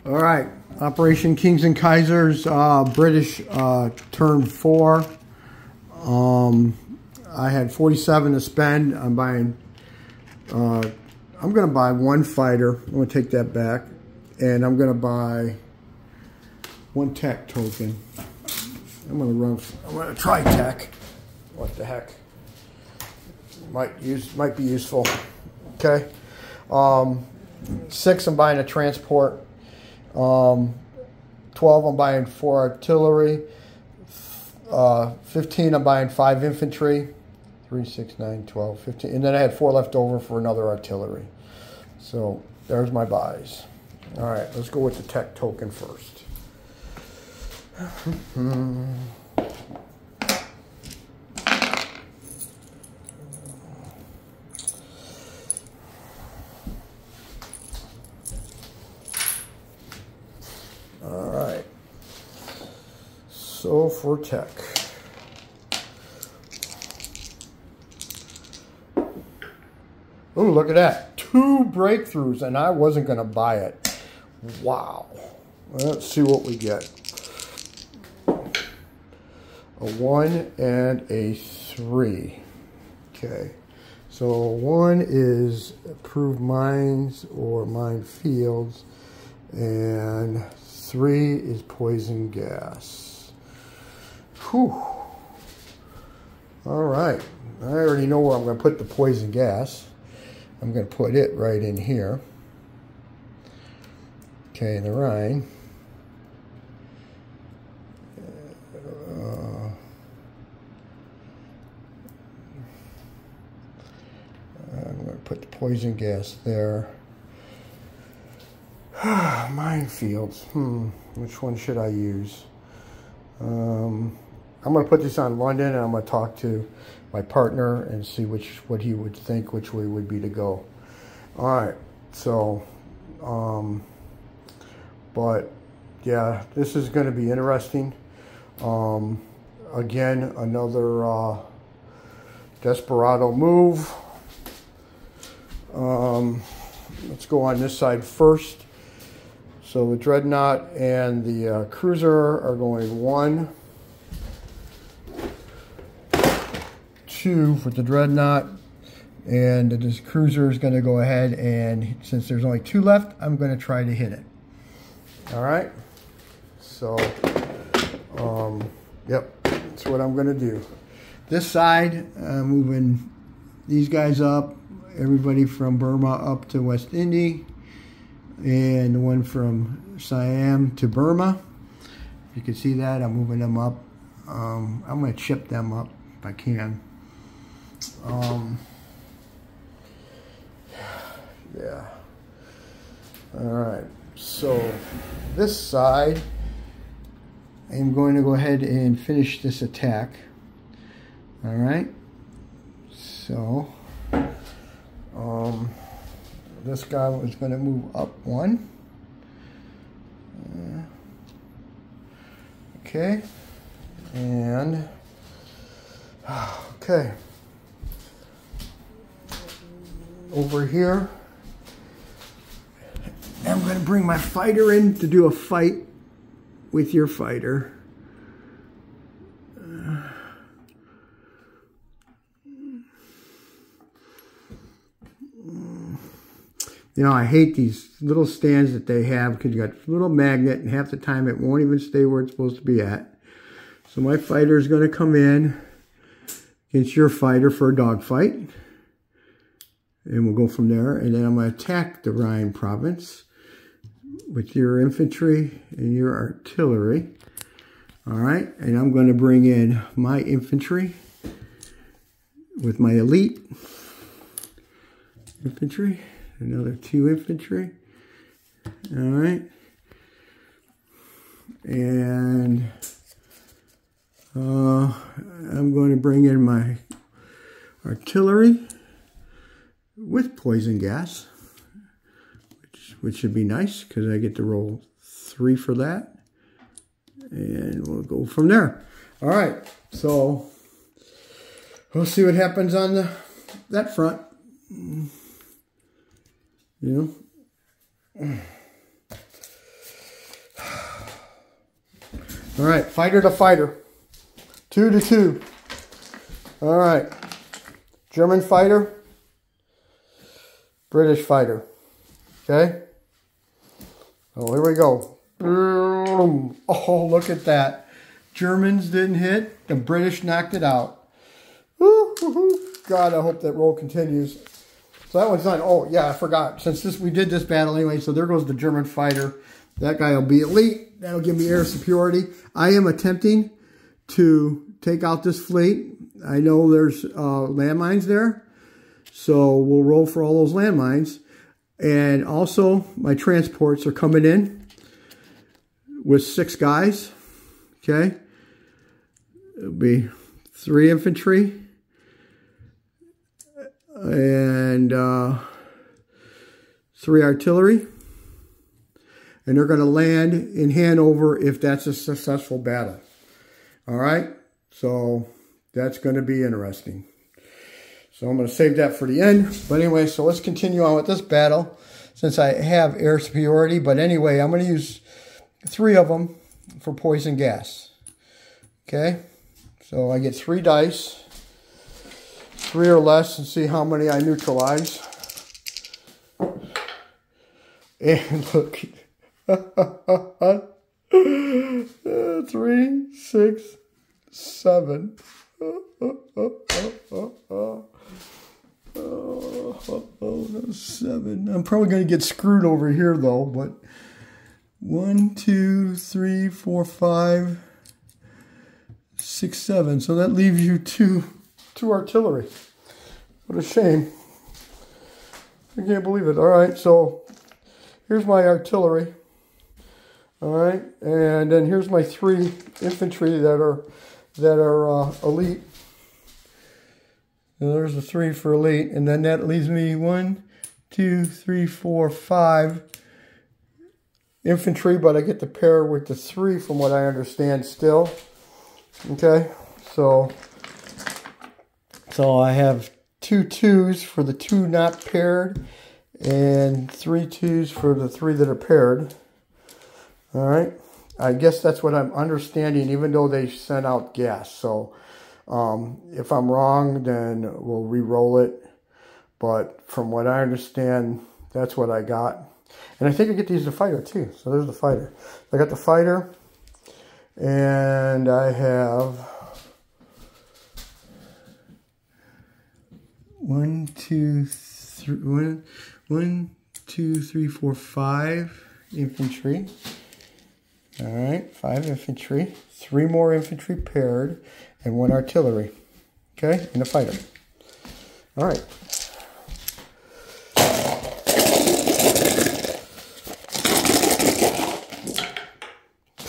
All right, Operation Kings and Kaisers, British turn 4. I had 47 to spend. I'm going to buy one fighter. I'm going to take that back. And I'm going to buy one tech token. I'm going to try tech. What the heck? Might be useful. Okay. 6, I'm buying a transport. 12, I'm buying 4 artillery. 15, I'm buying 5 infantry. 3, 6, 9, 12, 15. And then I had 4 left over for another artillery. So there's my buys. All right, let's go with the tech token first. All right. So for tech. Oh, look at that. 2 breakthroughs, and I wasn't going to buy it. Wow. Let's see what we get. A 1 and a 3. Okay. So 1 is approved mines or mine fields, and 3 is poison gas. Whew. All right. I already know where I'm going to put the poison gas. I'm going to put it right in here. Okay, the Rhine. I'm going to put the poison gas there. Minefields. Which one should I use? I'm going to put this on London, and I'm going to talk to my partner and see what he would think, which way would be to go. All right. So, but yeah, this is going to be interesting. Again, another desperado move. Let's go on this side first. So the Dreadnought and the cruiser are going 1, 2 for the Dreadnought, and this cruiser is going to go ahead, and since there's only 2 left, I'm going to try to hit it. All right. So, yep, that's what I'm going to do. This side, I'm moving these guys up. Everybody from Burma up to West Indies, and the one from Siam to Burma. You can see that I'm moving them up. I'm going to chip them up if I can. Yeah. All right. So this side, I'm going to go ahead and finish this attack. All right. So. This guy was going to move up 1. Okay. And, okay. Over here, I'm going to bring my fighter in to do a fight with your fighter. You know, I hate these little stands that they have because you got a little magnet, and half the time it won't even stay where it's supposed to be at. So my fighter is going to come in against your fighter for a dogfight. And we'll go from there. And then I'm going to attack the Rhine province with your infantry and your artillery. All right. And I'm going to bring in my infantry with my elite infantry. Another 2 infantry. All right. And I'm going to bring in my artillery with poison gas, which should be nice because I get to roll 3 for that. And we'll go from there. All right. So we'll see what happens on that front. You know, All right, fighter to fighter. 2 to 2. All right. German fighter. British fighter. Okay. Oh, here we go. Oh, look at that. Germans didn't hit. The British knocked it out. God, I hope that roll continues. So that one's done. Oh, yeah, I forgot. Since we did this battle anyway, so there goes the German fighter. That guy will be elite. That'll give me air superiority. I am attempting to take out this fleet. I know there's landmines there. So we'll roll for all those landmines. And also, my transports are coming in with 6 guys. Okay. It'll be 3 infantry. And 3 artillery. And they're going to land in Hanover if that's a successful battle. All right? So that's going to be interesting. So I'm going to save that for the end. But anyway, so let's continue on with this battle since I have air superiority. But anyway, I'm going to use 3 of them for poison gas. Okay? So I get 3 dice. 3 or less and see how many I neutralize. And look. 3, 6, 7. 7. I'm probably going to get screwed over here though, but 1, 2, 3, 4, 5, 6, 7. So that leaves you 2 artillery. What a shame. I can't believe it. All right, so here's my artillery. All right, and then here's my 3 infantry that are elite. And there's the 3 for elite, and then that leaves me 1, 2, 3, 4, 5 infantry, but I get to pair with the 3 from what I understand still. Okay, so I have 2 2s for the 2 not paired, and 3 2s for the 3 that are paired. All right, I guess that's what I'm understanding, even though they sent out gas. So if I'm wrong, then we'll re-roll it. But from what I understand, that's what I got. And I think I get to use the fighter too. So there's the fighter. I got the fighter, and I have 1, 2, 3, 4, 5 infantry. All right, 5 infantry, 3 more infantry paired, and 1 artillery. Okay, and a fighter. All right.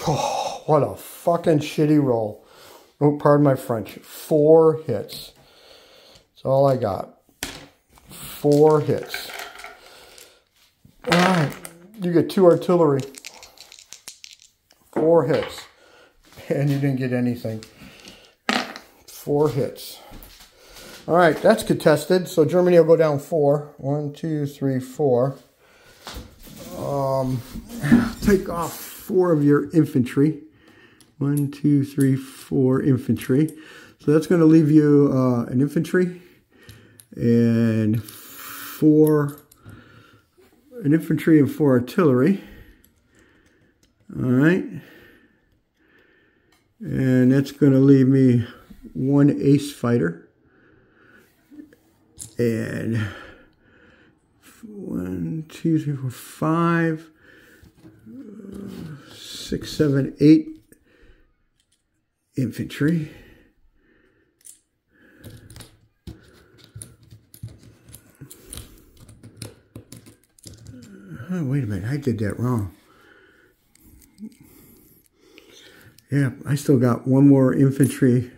Oh, what a fucking shitty roll. Oh, pardon my French. 4 hits. That's all I got. 4 hits. All right, you get 2 artillery. 4 hits. And you didn't get anything. 4 hits. All right, that's contested. So Germany will go down 4. 1, 2, 3, 4. Take off 4 of your infantry. 1, 2, 3, 4 infantry. So that's going to leave you an infantry and an infantry and 4 artillery. All right. And that's going to leave me 1 ace fighter. And 1, 2, 3, 4, 5, 6, 7, 8 infantry. Oh, wait a minute, I did that wrong. Yeah, I still got 1 more infantry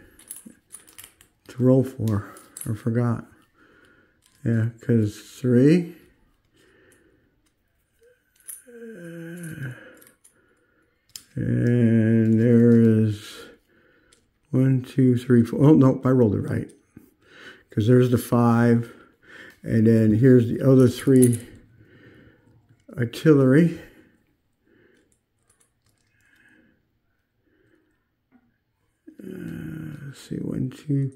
to roll for. I forgot. Yeah, because 3. And there is 1, 2, 3, 4. Oh, no, I rolled it right. Because there's the 5. And then here's the other 3 artillery. let's see, 1, 2,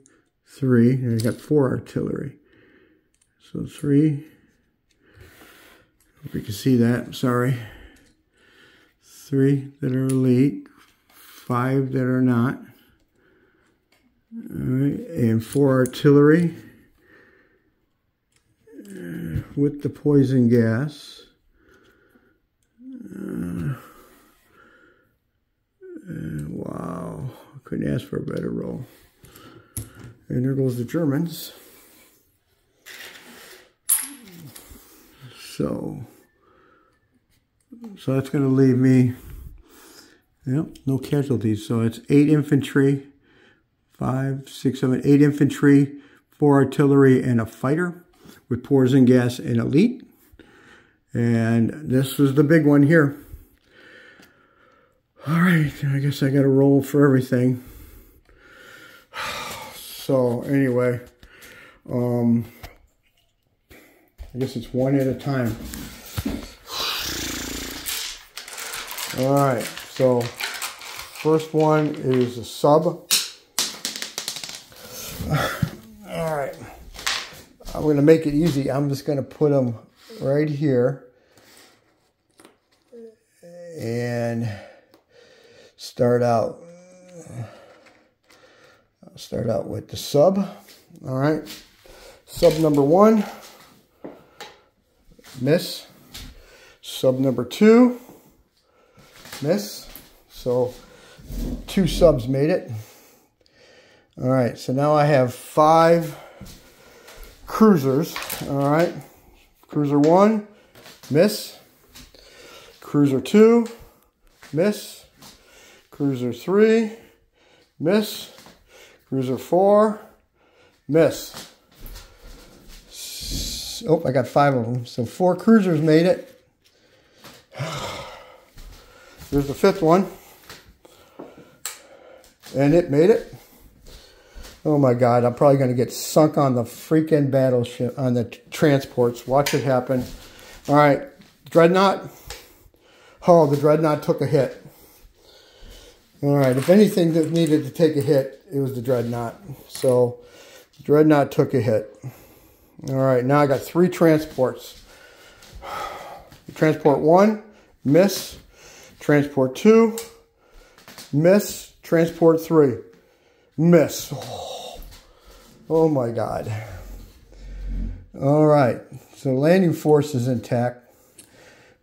3. And I got 4 artillery. So 3. Hope you can see that. Sorry. 3 that are elite. 5 that are not. All right, and 4 artillery with the poison gas. Wow, couldn't ask for a better roll. And there goes the Germans. So that's going to leave me, yep, no casualties. So it's 8 infantry, 5, 6, 7, 8 infantry, 4 artillery, and a fighter with poison gas and elite. And this was the big one here. All right, I guess I got to roll for everything. So anyway, I guess it's one at a time. All right, so first one is a sub. All right, I'm going to make it easy. I'm just going to put them right here and start out. I'll start out with the sub. All right, sub number 1, miss. Sub number 2, miss. So 2 subs made it. All right, so now I have 5 cruisers. All right, cruiser 1, miss. Cruiser 2, miss. Cruiser 3, miss. Cruiser 4, miss. Oh, I got 5 of them. So 4 cruisers made it. There's the 5th one. And it made it. Oh my God, I'm probably going to get sunk on the freaking battleship, on the transports. Watch it happen. All right, Dreadnought. Oh, the Dreadnought took a hit. All right, if anything that needed to take a hit, it was the Dreadnought. So, the Dreadnought took a hit. All right, now I got 3 transports. Transport 1, miss. Transport 2, miss. Transport 3, miss. Oh my God. All right, so landing force is intact,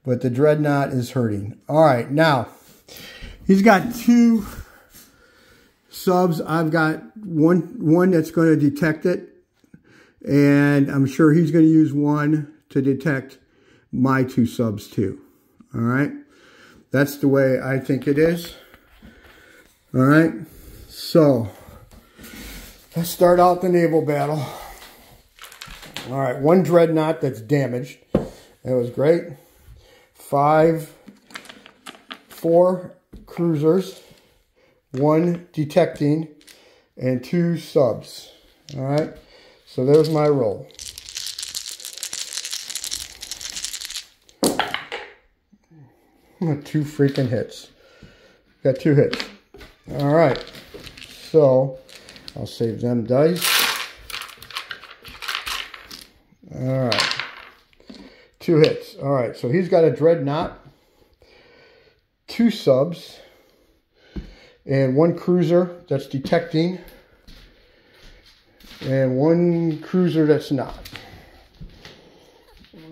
but the Dreadnought is hurting. All right, now, he's got 2 subs. I've got one that's going to detect it, and I'm sure he's going to use 1 to detect my 2 subs too. All right, that's the way I think it is. All right, so let's start out the naval battle. All right, 1 Dreadnought that's damaged. That was great. 4 cruisers, 1 detecting, and 2 subs. All right, so there's my roll. Two freaking hits. Got 2 hits. All right, so I'll save them dice. All right, 2 hits. All right, so he's got a Dreadnought, 2 subs, and 1 cruiser that's detecting, and 1 cruiser that's not.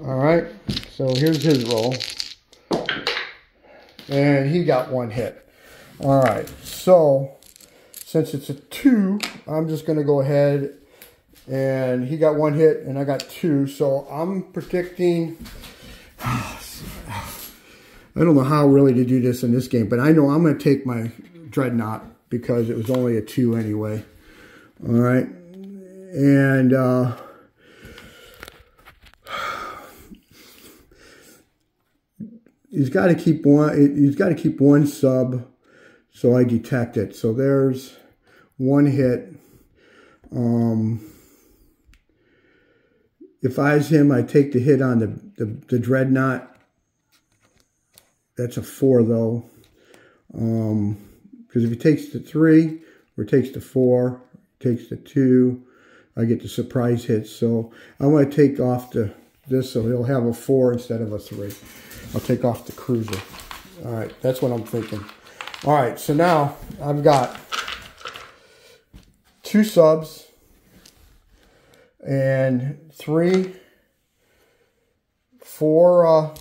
All right, so here's his roll. And he got 1 hit. All right, so since it's a 2, I'm just going to go ahead, and he got 1 hit and I got 2. So I'm predicting, I don't know how really to do this in this game, but I know I'm going to take my Dreadnought because it was only a 2 anyway. All right, and he's got to keep 1. He's got to keep 1 sub, so I detect it. So there's 1 hit. If I was him, I take the hit on the Dreadnought. That's a 4 though, because if he takes the 3, where it takes the 4, takes the 2. I get the surprise hits. So I want to take off this so he'll have a 4 instead of a 3. I'll take off the cruiser. All right, that's what I'm thinking. All right, so now I've got 2 subs and 3, 4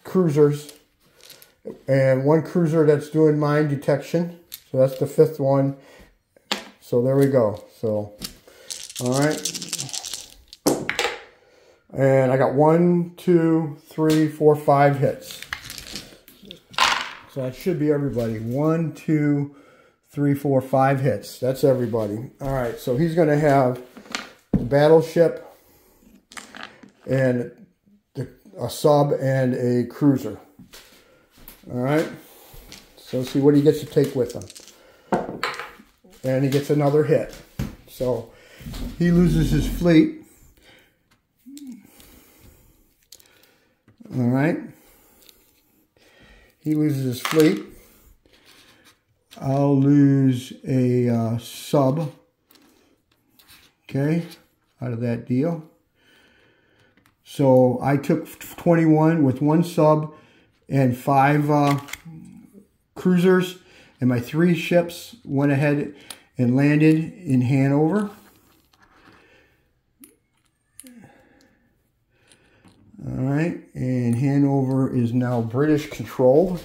cruisers, and 1 cruiser that's doing mine detection. So that's the 5th one. So there we go. So, all right. And I got 1, 2, 3, 4, 5 hits. So that should be everybody. 1, 2, 3, 4, 5 hits. That's everybody. All right. So he's going to have a battleship and a sub and a cruiser. All right. So let's see what he gets to take with him. And he gets another hit. So he loses his fleet. All right. He loses his fleet. I'll lose a sub. Okay. Out of that deal. So I took 21 with 1 sub and 5 cruisers, and my 3 ships went ahead and landed in Hanover. All right, and Hanover is now British controlled.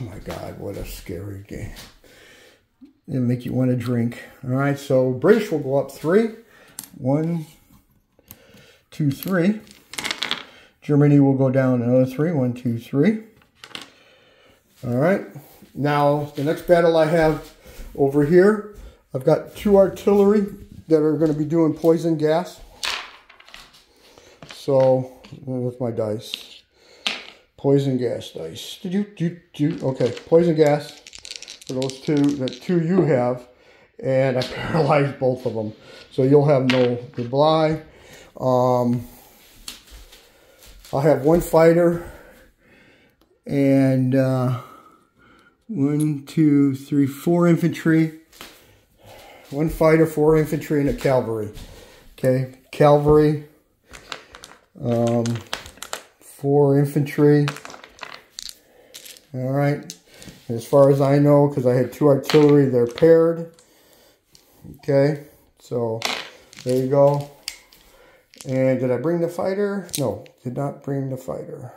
Oh my God, what a scary game. It'll make you want to drink. All right, so British will go up 3. 1, 2, 3. Germany will go down another 3. 1, 2, 3. All right. Now, the next battle I have over here, I've got 2 artillery that are going to be doing poison gas. So, with my dice. Poison gas dice. Okay, poison gas for those 2, that 2 you have, and I paralyzed both of them. So you'll have no reply. I'll have 1 fighter and 1, 2, 3, 4 infantry. 1 fighter, 4 infantry, and a cavalry. Okay, cavalry. 4 infantry. All right. And as far as I know, because I had 2 artillery, they're paired. Okay. So there you go. And did I bring the fighter? No, did not bring the fighter.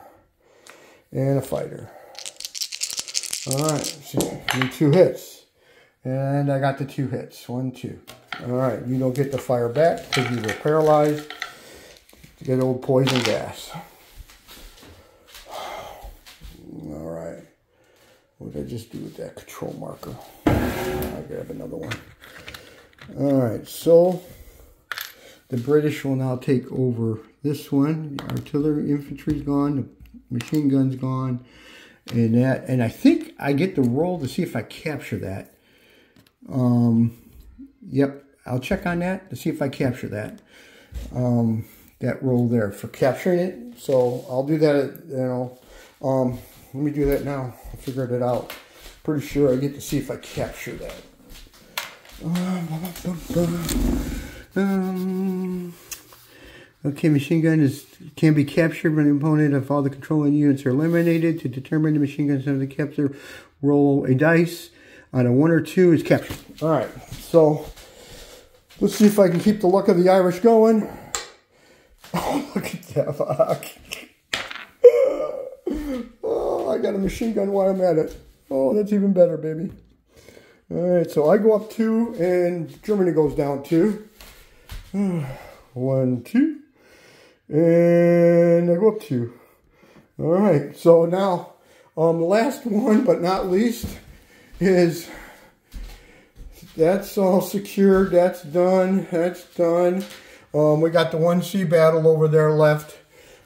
And a fighter. All right. So, 2 hits. And I got the 2 hits. 1, 2. All right. You don't get the fire back because you were paralyzed. You get old poison gas. All right. What did I just do with that control marker? I'll grab another one. All right. So the British will now take over this one. The artillery, infantry's gone. The machine gun's gone. And I think I get the roll to see if I capture that. Yep. I'll check on that to see if I capture that. That roll there for capturing it. So I'll do that, you know. Let me do that now. I figured it out. Pretty sure I get to see if I capture that. Okay, machine gun can be captured when the opponent of all the controlling units are eliminated. To determine the machine gun's of the capture, roll a dice. On a 1 or 2 is captured. All right, so let's see if I can keep the luck of the Irish going. Oh, look at that. Oh, I got a machine gun while I'm at it. Oh, that's even better, baby. All right, so I go up 2, and Germany goes down 2. 1, 2. And I go up 2. All right, so now the last one, but not least, is that's all secured. That's done. That's done. We got the 1C battle over there left.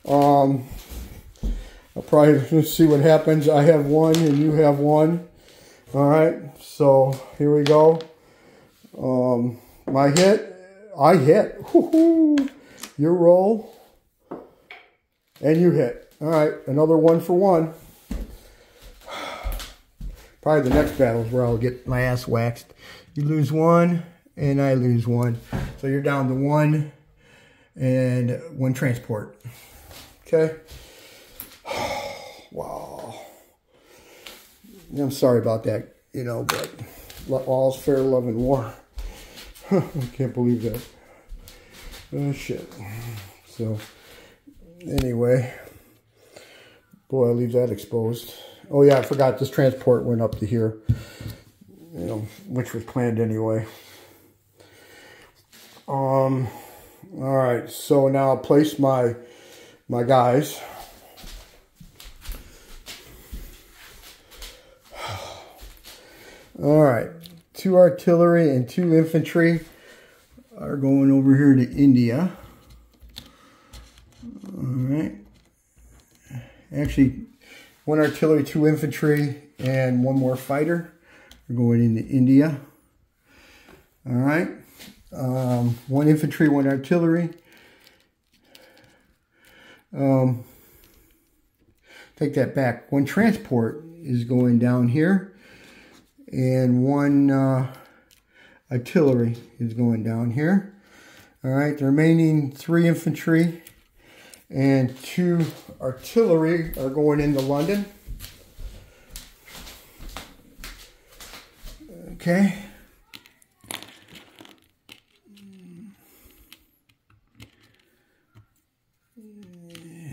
I'll probably see what happens. I have one and you have one. All right, so here we go. My hit. I hit. Woohoo! Your roll. And you hit. All right, another 1 for 1. Probably the next battle is where I'll get my ass waxed. You lose 1, and I lose 1. So you're down to 1 and 1 transport. Okay. Wow. I'm sorry about that, you know, but all's fair, love, and war. I can't believe that. Oh, shit. So, anyway. Boy, I'll leave that exposed. Oh, yeah, I forgot this transport went up to here. You know, which was planned anyway. All right, so now I'll place my guys. All right, 2 artillery and 2 infantry are going over here to India. All right. Actually, 1 artillery, 2 infantry, and 1 more fighter are going into India. All right. 1 infantry, 1 artillery. Take that back. 1 transport is going down here. And 1 artillery is going down here. All right, the remaining 3 infantry and 2 artillery are going into London. Okay.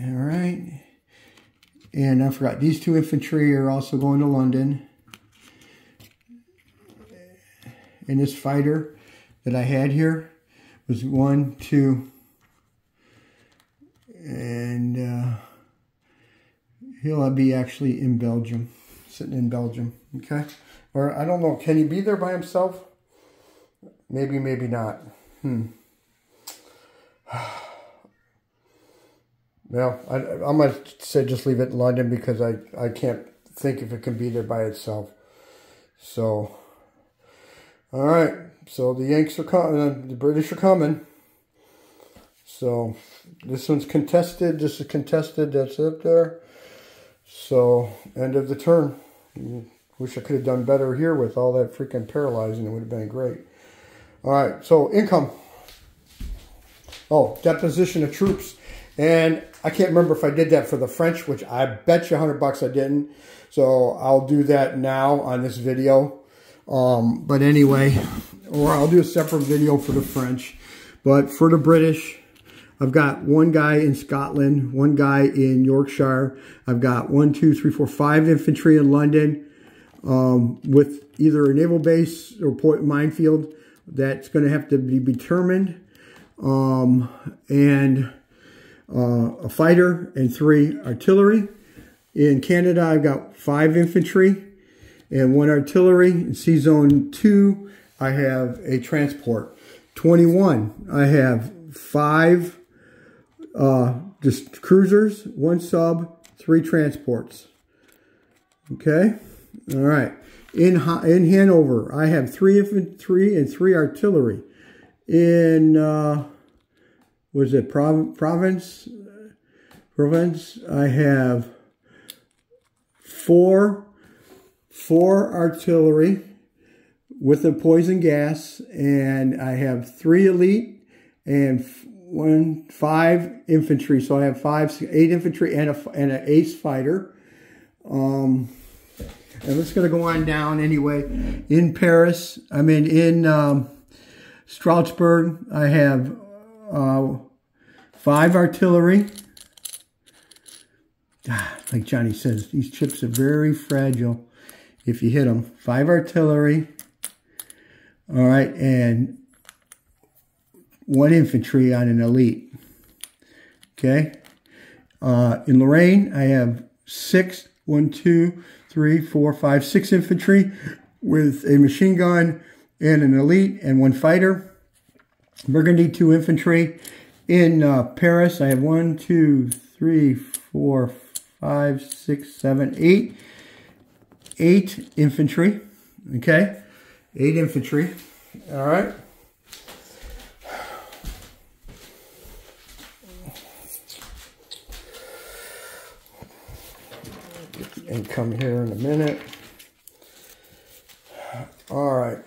All right. And I forgot, these 2 infantry are also going to London. And this fighter that I had here was 1, 2, and he'll be actually in Belgium, sitting in Belgium, okay? Or I don't know, can he be there by himself? Maybe, maybe not. Well, I'm going to say just leave it in London because I can't think if it can be there by itself. So... all right, so the Yanks are coming, the British are coming. So this one's contested, this is contested, that's it there. So end of the turn. Wish I could have done better here with all that freaking paralyzing, it would have been great. All right, so income. Oh, deposition of troops. And I can't remember if I did that for the French, which I bet you $100 I didn't. So I'll do that now on this video. But anyway, or I'll do a separate video for the French. But for the British, I've got 1 guy in Scotland, 1 guy in Yorkshire. I've got 1, 2, 3, 4, 5 infantry in London, with either a naval base or minefield that's going to have to be determined, and a fighter and 3 artillery. In Canada, I've got 5 infantry and 1 artillery. In C-Zone 2, I have a transport. 21, I have 5 just cruisers, 1 sub, 3 transports. Okay? All right. In Hanover, I have 3 infantry and 3 artillery. In, what is it, Provence, I have 4 artillery with a poison gas, and I have 3 elite and 5 infantry. So I have 8 infantry and an ace fighter. And it's going to go on down anyway. In Paris, in Strasbourg, I have 5 artillery. Like Johnny says, these chips are very fragile if you hit them. 5 artillery. All right, and 1 infantry on an elite. Okay. In Lorraine, I have 6, 1, 2, 3, 4, 5, 6 infantry with a machine gun and an elite and 1 fighter. Burgundy, 2 infantry. In Paris, I have 1, 2, 3, 4, 5, 6, 7, 8. 8 infantry. Okay? 8 infantry. All right. Get the income here in a minute. All right.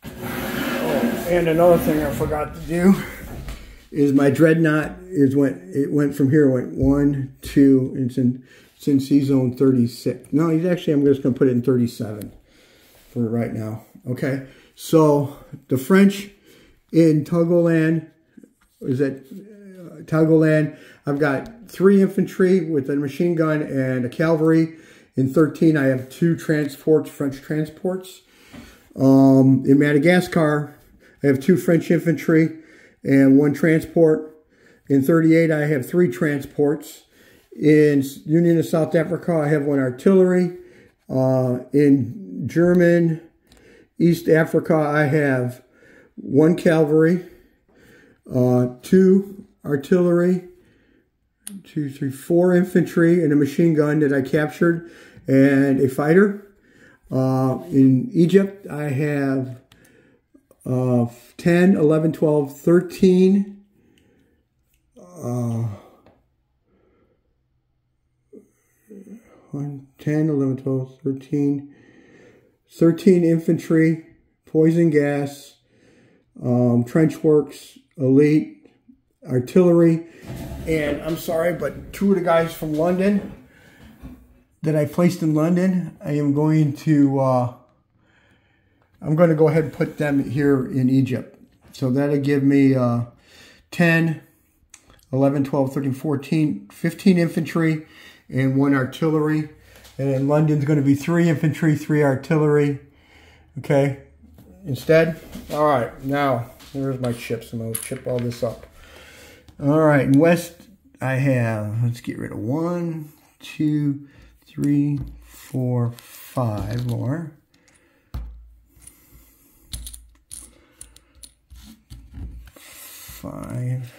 Oh, and another thing I forgot to do is my dreadnought went from here, went 1, 2, and it's in C zone 36. No, I'm just going to put it in 37 for right now. Okay, so the French in Togoland, Togoland, I've got 3 infantry with a machine gun and a cavalry. In 13, I have 2 transports, French transports. In Madagascar, I have 2 French infantry and 1 transport. In 38, I have 3 transports. In Union of South Africa, I have 1 artillery. In German East Africa, I have 1 cavalry, 2 artillery, 2, 3, 4 infantry, and a machine gun that I captured, and a fighter. In Egypt, I have 10, 11, 12, 13. 10, 11, 12, 13. 13 infantry, poison gas, trench works, elite, artillery, and I'm sorry, but 2 of the guys from London that I placed in London, I am going to go ahead and put them here in Egypt. So that'll give me 10, 11, 12, 13, 14, 15 infantry and 1 artillery. And in London's going to be 3 infantry, 3 artillery. Okay, instead. All right, now here's my chips. I'm going to chip all this up. All right, in West, I have, let's get rid of 1, 2, 3, 4, 5 more. 5,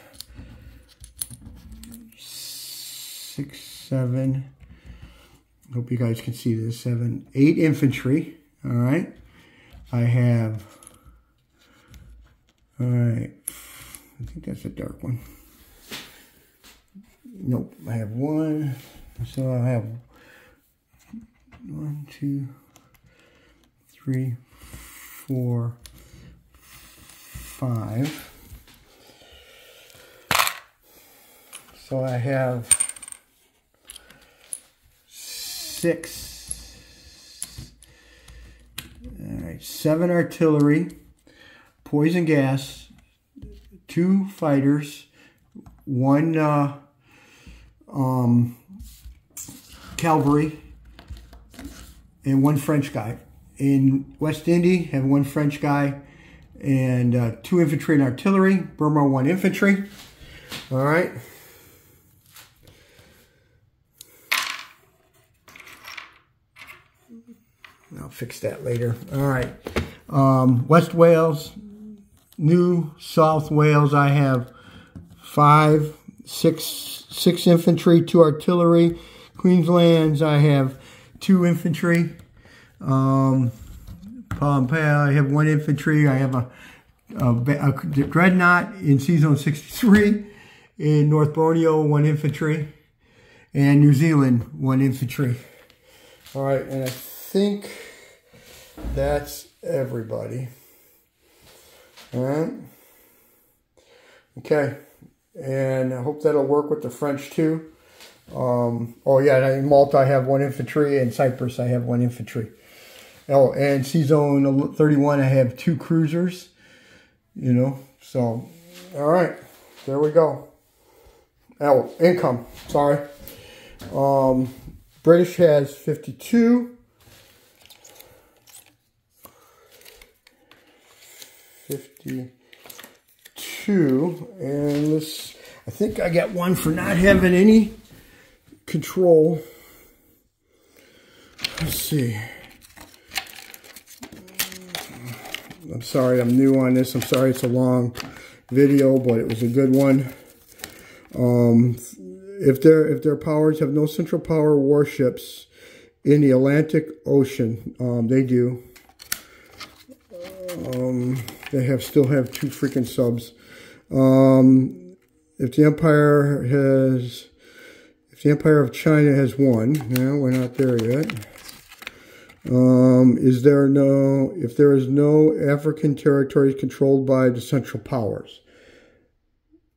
6, 7. Hope you guys can see this. 7, 8 infantry. All right. I have. All right. I think that's a dark one. Nope. I have 1. So I have 1, 2, 3, 4, 5. So I have 6. All right, 7 artillery, poison gas, 2 fighters, 1 cavalry, and 1 French guy. In West Indy, have 1 French guy and 2 infantry and artillery. Burma, 1 infantry. All right. I'll fix that later. All right. West Wales, New South Wales, I have 6 infantry, 2 artillery. Queensland, I have 2 infantry. Pompey, I have 1 infantry. I have a dreadnought in C Zone 63. In North Borneo, 1 infantry. And New Zealand, 1 infantry. All right, and I think that's everybody. All right. Okay. And I hope that'll work with the French too. Oh yeah, in Malta I have 1 infantry, and Cyprus I have 1 infantry. Oh, and C Zone 31 I have 2 cruisers. You know, so all right, there we go. Oh, income. Sorry. British has 52. 52, and this, I think I got 1 for not having any control. Let's see. I'm sorry I'm new on this. I'm sorry it's a long video, but it was a good one. If their powers have no central power warships in the Atlantic Ocean, they do. They still have 2 freaking subs. If the Empire of China has 1, no, we're not there yet. If there is no African territories controlled by the Central Powers,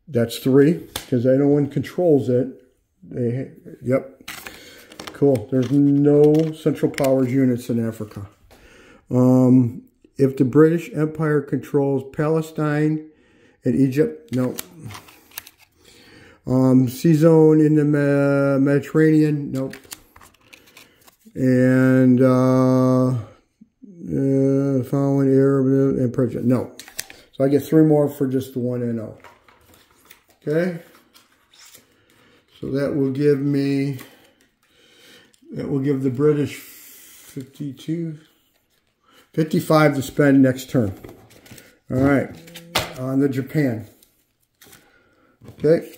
that's 3, because I know one controls it. Yep, cool. There's no Central Powers units in Africa. If the British Empire controls Palestine and Egypt, no. Sea zone in the Mediterranean, nope. And following Arab and Persia, no. So I get 3 more for just the 1 NO. Okay. So that will give me, the British 55 to spend next turn. All right, on the Japan. Okay.